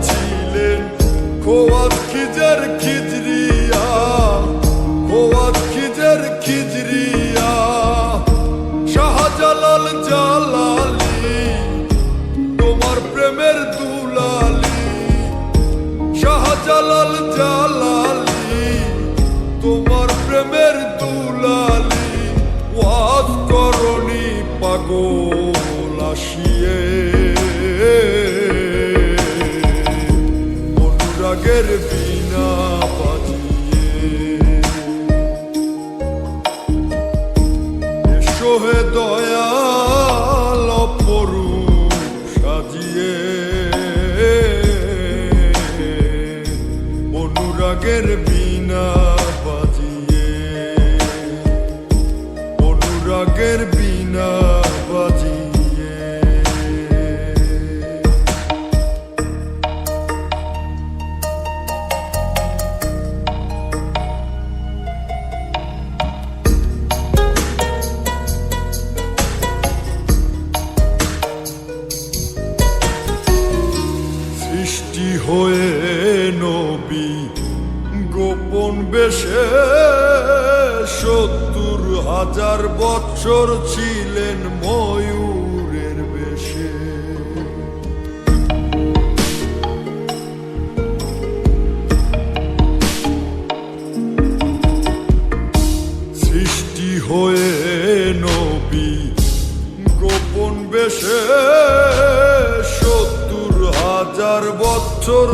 ছিলেন খোয়াত Khizr খিজরিয়া, খোয়াত Khizr খিজরিয়া। Shahjalal জালালি তোমার প্রেমের দুলালি, শাহজালাল জালালি তোমার প্রেমের দুলালি। ওয়াজ করনি পাগল আসিয়ে, অনুরাগের বিনা বাজিয়ে। এসো হে দয়াল অপরূপ সাজিয়ে, অনুরাগের বিনা বাজিয়ে, অনুরাগের বিনা বাজিয়ে। সৃষ্টি হয়ে নবী গোপন বেশে ৭০,০০০ বৎসর ছিলেন ময়ূরের বেশে। সৃষ্টি হয়ে নবী গোপন বেশে ৭০,০০০ বৎসর